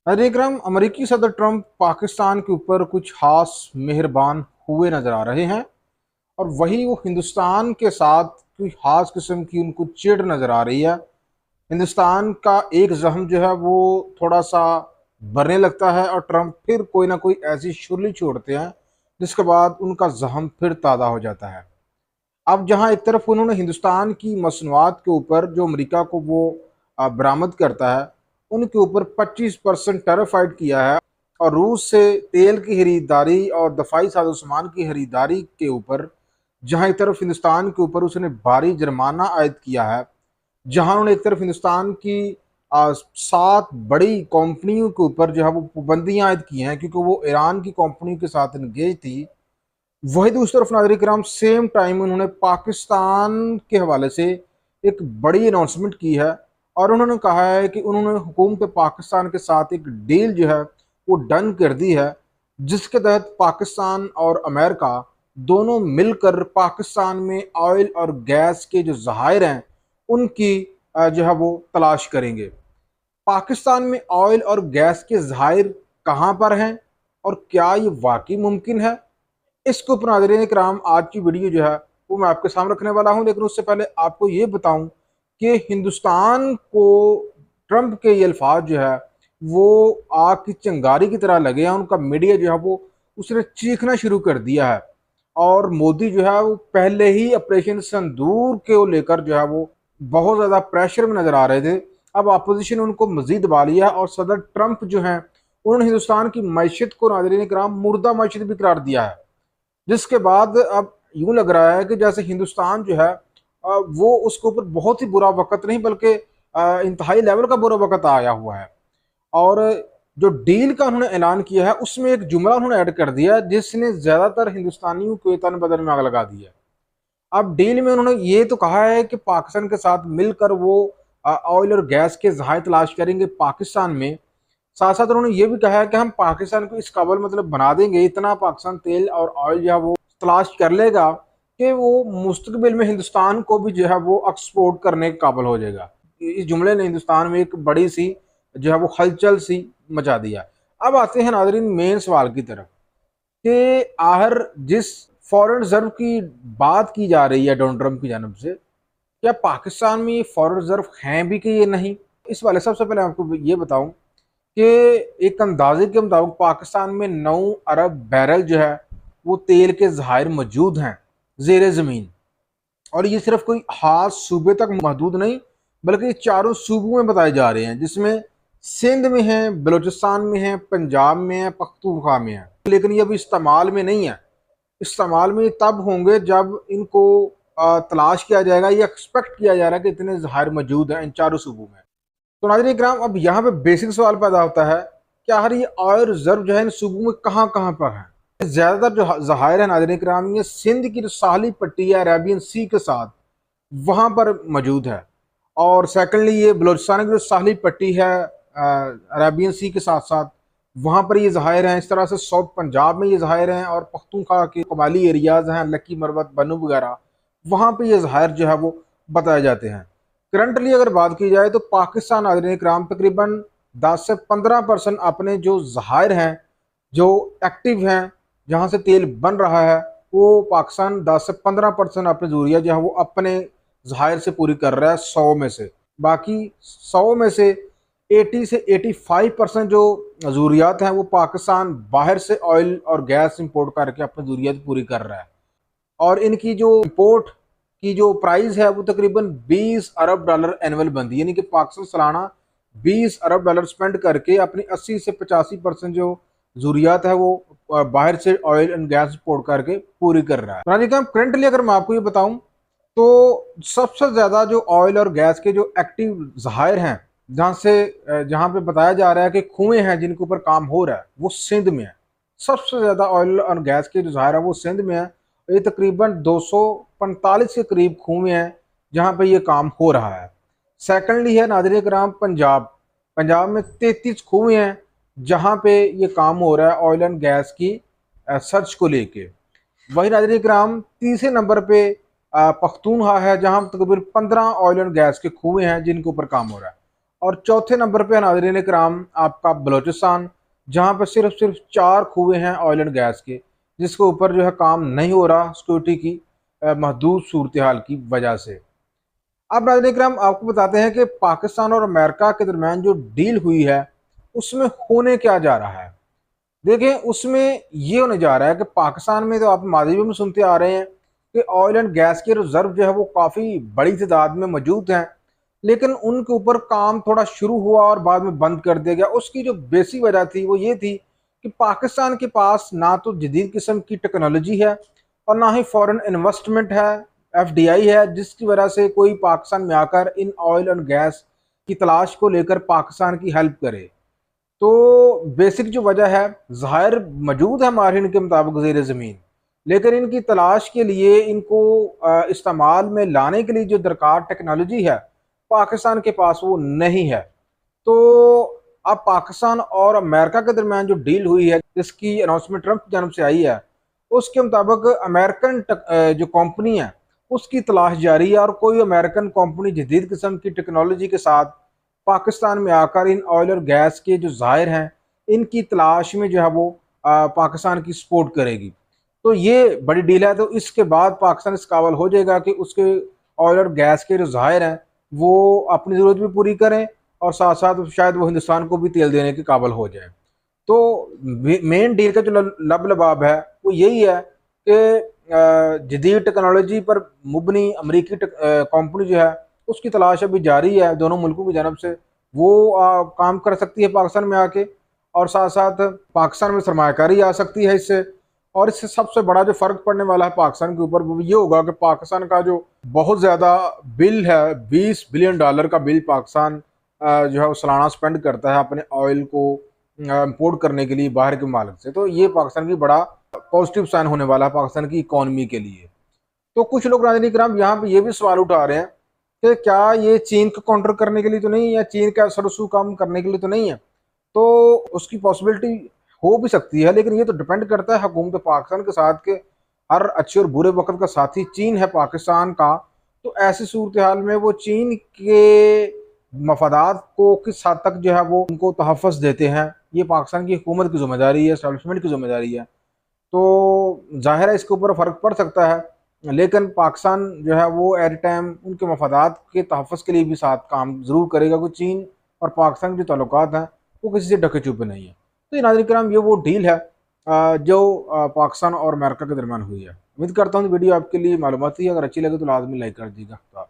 कार्यक्रम अमेरिकी सदर ट्रंप पाकिस्तान के ऊपर कुछ खास मेहरबान हुए नजर आ रहे हैं और वही वो हिंदुस्तान के साथ कोई खास किस्म की उनको चिढ़ नजर आ रही है। हिंदुस्तान का एक जख्म जो है वो थोड़ा सा भरने लगता है और ट्रंप फिर कोई ना कोई ऐसी शुरली छोड़ते हैं जिसके बाद उनका जख्म फिर ताज़ा हो जाता है। अब जहां एक तरफ उन्होंने हिंदुस्तान की मसनूआत के ऊपर जो अमेरिका को वो बरामद करता है उनके ऊपर 25% टैरिफ आयड किया है और रूस से तेल की खरीदारी और दफाई साजो सामान की खरीदारी के ऊपर जहां एक तरफ हिंदुस्तान के ऊपर उसने भारी जुर्माना आयद किया है, जहां उन्होंने एक तरफ हिंदुस्तान की 7 बड़ी कंपनियों के ऊपर जो है वो पाबंदियां आयद की हैं क्योंकि वो ईरान की कंपनी के साथ इंगेज थी। वही दूसरी तरफ नाज़रीन किराम सेम टाइम उन्होंने पाकिस्तान के हवाले से एक बड़ी अनाउंसमेंट की है और उन्होंने कहा है कि उन्होंने हुकूमत पाकिस्तान के साथ एक डील जो है वो डन कर दी है, जिसके तहत पाकिस्तान और अमेरिका दोनों मिलकर पाकिस्तान में ऑयल और गैस के जो ज़खायर हैं उनकी जो है वो तलाश करेंगे। पाकिस्तान में ऑयल और गैस के ज़खायर कहाँ पर हैं और क्या ये वाकई मुमकिन है, इसके ऊपर नाज़रीन इकराम आज की वीडियो जो है वो मैं आपके सामने रखने वाला हूं। लेकिन उससे पहले आपको ये बताऊं कि हिंदुस्तान को ट्रंप के ये अल्फाज जो है वो आग की चिंगारी की तरह लगे हैं। उनका मीडिया जो है वो उसने चीखना शुरू कर दिया है और मोदी जो है वो पहले ही ऑपरेशन सिंदूर के लेकर जो है वो बहुत ज़्यादा प्रेशर में नज़र आ रहे थे। अब अपोजिशन उनको मजीद दबा लिया और सदर ट्रंप जो है उन्होंने हिंदुस्तान की मैशत को नाज़रीन इकराम मुर्दा मैशत भी करार दिया है, जिसके बाद अब यूं लग रहा है कि जैसे हिंदुस्तान जो है वो उसके ऊपर बहुत ही बुरा वक्त नहीं बल्कि इंतहाई लेवल का बुरा वक्त आया हुआ है। और जो डील का उन्होंने ऐलान किया है उसमें एक जुमला उन्होंने ऐड कर दिया है जिसने ज्यादातर हिंदुस्तानियों को तन बदन में आग लगा दी है। अब डील में उन्होंने ये तो कहा है कि पाकिस्तान के साथ मिलकर वो ऑयल और गैस के ज़खायर तलाश करेंगे पाकिस्तान में। साथ साथ उन्होंने ये भी कहा है कि हम पाकिस्तान को इस काबिल मतलब बना देंगे, इतना पाकिस्तान तेल और ऑयल जो है वो तलाश कर लेगा कि वो मुस्तकबिल में हिंदुस्तान को भी जो है वो एक्सपोर्ट करने के काबिल हो जाएगा। इस जुमले ने हिंदुस्तान में एक बड़ी सी जो है वो हलचल सी मचा दिया। अब आते हैं नाजरीन मेन सवाल की तरफ कि आखिर जिस फॉरेन रिजर्व की बात की जा रही है डोनाल्ड ट्रंप की जानब से, क्या पाकिस्तान में ये फॉरेन रिजर्व हैं भी कि ये नहीं। इस वाले सबसे पहले आपको ये बताऊं कि एक अंदाजे के मुताबिक पाकिस्तान में 9 अरब बैरल जो है वो तेल के ज़खायर मौजूद हैं ज़ेर ज़मीन। और ये सिर्फ कोई खास सूबे तक महदूद नहीं बल्कि ये चारों सूबों में बताए जा रहे हैं, जिसमें सिंध में है, बलूचिस्तान में है, पंजाब में है, पख्तूनख्वा में है। लेकिन ये अभी इस्तेमाल में नहीं है। इस्तेमाल में तब होंगे जब इनको तलाश किया जाएगा। ये एक्सपेक्ट किया जा रहा है कि इतने ज़खायर मौजूद हैं इन चारों सूबों में। तो नाज़रीन इकराम अब यहाँ पे बेसिक सवाल पैदा होता है कि आखिर ये ऑयल रिजर्व जो है इन सूबों में कहाँ कहाँ पर है। ज़्यादातर जो ज़खायर है नाज़रीन इकराम ये सिंध की जो साहली पट्टी है अरेबियन सी के साथ वहाँ पर मौजूद है। और सेकेंडली ये बलोचिस्तान की जो साहली पट्टी है अरेबियन सी के साथ साथ वहाँ पर ये ज़खायर हैं। इस तरह से साउथ पंजाब में ये ज़खायर हैं और पख्तूनख्वा के कबाली एरियाज़ हैं, लकी मरवत बनू वगैरह, वहाँ पर ये ज़खायर जो है वो बताए जाते हैं। करंटली अगर बात की जाए तो पाकिस्तान नाज़रीन इकराम तकरीबन 10 से 15% अपने जो ज़खायर हैं जो एक्टिव हैं जहाँ से तेल बन रहा है वो पाकिस्तान 10 से 15% अपनी ज़रूरियात जो है वो अपने ज़खायर से पूरी कर रहा है 100 में से। बाकी 100 में से 80 से 85% जो ज़रूरियात हैं वो पाकिस्तान बाहर से ऑयल और गैस इंपोर्ट करके अपनी ज़रूरियात पूरी कर रहा है। और इनकी जो इंपोर्ट की जो प्राइस है वो तकरीबन 20 अरब डॉलर एनुअल बनती है, यानी कि पाकिस्तान सालाना 20 अरब डॉलर स्पेंड करके अपनी 80 से 85% जो ज़रूरियात है वो बाहर से ऑयल एंड गैस इंपोर्ट करके पूरी कर रहा है। राजी करंटली अगर मैं आपको ये बताऊं तो सबसे ज़्यादा जो ऑयल और गैस के जो एक्टिव ज़खायर हैं जहाँ पे बताया जा रहा है कि कुएं हैं जिनके ऊपर काम हो रहा है वो सिंध में है। सबसे ज़्यादा ऑयल और गैस के जो ज़खायर है वो सिंध में है। ये तकरीबन 245 के करीब कुएं हैं जहाँ पे ये काम हो रहा है। सेकेंडली है नाज़रीन कराम पंजाब। पंजाब में 33 कुएं हैं जहाँ पे ये काम हो रहा है ऑयल एंड गैस की सर्च को लेके। वही नाज़रीन कराम तीसरे नंबर पे पख्तूनख्वा है जहाँ तकरीबन 15 ऑयल एंड गैस के कुएं हैं जिनके ऊपर काम हो रहा है। और चौथे नंबर पे नाज़रीन कराम आपका बलूचिस्तान, जहाँ पर सिर्फ 4 कुएँ हैं ऑयल एंड गैस के, जिसके ऊपर जो है काम नहीं हो रहा सिक्योरिटी की महदूद सूरत हाल की वजह से। अब नाज़रीन इकराम आपको बताते हैं कि पाकिस्तान और अमेरिका के दरमियान जो डील हुई है उसमें होने क्या जा रहा है। देखें, उसमें ये होने जा रहा है कि पाकिस्तान में तो आप माजी में सुनते आ रहे हैं कि ऑयल एंड गैस के रिजर्व जो है वो काफ़ी बड़ी तादाद में मौजूद हैं, लेकिन उनके ऊपर काम थोड़ा शुरू हुआ और बाद में बंद कर दिया गया। उसकी जो बेसिक वजह थी वो ये थी कि पाकिस्तान के पास ना तो जदीद किस्म की टेक्नोलॉजी है और ना ही फॉरेन इन्वेस्टमेंट है, एफडीआई है, जिसकी वजह से कोई पाकिस्तान में आकर इन ऑयल एंड गैस की तलाश को लेकर पाकिस्तान की हेल्प करे। तो बेसिक जो वजह है, ज़ाहिर मौजूद है माहिरीन के मुताबिक ज़ेर ज़मीन, लेकिन इनकी तलाश के लिए इनको इस्तेमाल में लाने के लिए जो दरकार टेक्नोलॉजी है पाकिस्तान के पास वो नहीं है। तो अब पाकिस्तान और अमेरिका के दरमियान जो डील हुई है, जिसकी अनाउंसमेंट ट्रंप की जानब से आई है, उसके मुताबिक अमेरिकन जो कंपनी है उसकी तलाश जारी है और कोई अमेरिकन कंपनी जदीद किस्म की टेक्नोलॉजी के साथ पाकिस्तान में आकर इन ऑयल और गैस के जो ज़ाहिर हैं इनकी तलाश में जो है वो पाकिस्तान की सपोर्ट करेगी। तो ये बड़ी डील है। तो इसके बाद पाकिस्तान इस काबिल हो जाएगा कि उसके ऑयल और गैस के जो ज़ाहिर हैं वो अपनी ज़रूरत भी पूरी करें और साथ साथ शायद वो हिंदुस्तान को भी तेल देने के काबिल हो जाए। तो मेन डील का जो लब लबाब है वो यही है कि जदीद टेक्नोलॉजी पर मुबनी अमरीकी कंपनी जो है उसकी तलाश अभी जारी है दोनों मुल्कों की जानब से। वो काम कर सकती है पाकिस्तान में आके और साथ साथ पाकिस्तान में सरमायाकारी आ सकती है इससे। और इससे सबसे बड़ा जो फ़र्क पड़ने वाला है पाकिस्तान के ऊपर वो ये होगा कि पाकिस्तान का जो बहुत ज़्यादा बिल है, $20 बिलियन का बिल पाकिस्तान जो है वो सालाना स्पेंड करता है अपने ऑयल को इम्पोर्ट करने के लिए बाहर के मालिक से। तो ये पाकिस्तान की बड़ा पॉजिटिव साइन होने वाला है पाकिस्तान की इकॉनमी के लिए। तो कुछ लोग राजनीतिक कराम यहाँ पे ये भी सवाल उठा रहे हैं कि क्या ये चीन को काउंटर करने के लिए तो नहीं है, चीन का असर रसूख कम करने के लिए तो नहीं है। तो उसकी पॉसिबिलिटी हो भी सकती है, लेकिन ये तो डिपेंड करता है हुकूमत पाकिस्तान के साथ के हर अच्छे और बुरे वक्त का साथी चीन है पाकिस्तान का। तो ऐसी सूरत हाल में वो चीन के मफादात को किस हद तक जो है वो उनको तहफ़्फ़ुज़ देते हैं, ये पाकिस्तान की हुकूमत की जिम्मेदारी है, एस्टेब्लिशमेंट की जिम्मेदारी है। तो ज़ाहिर है इसके ऊपर फ़र्क पड़ सकता है, लेकिन पाकिस्तान जो है वो एट टाइम उनके मफादात के तहफ़्फ़ुज़ के लिए भी साथ काम ज़रूर करेगा। क्योंकि चीन और पाकिस्तान के जो ताल्लुकात हैं वो किसी से ढके छुपे नहीं है। तो ये नाज़रीन किराम ये वो डील है जो पाकिस्तान और अमेरिका के दरमियान हुई है। उम्मीद करता हूँ वीडियो आपके लिए मालूमाती है। अगर अच्छी लगे तो लाजमी लाइक कर दीजिएगा।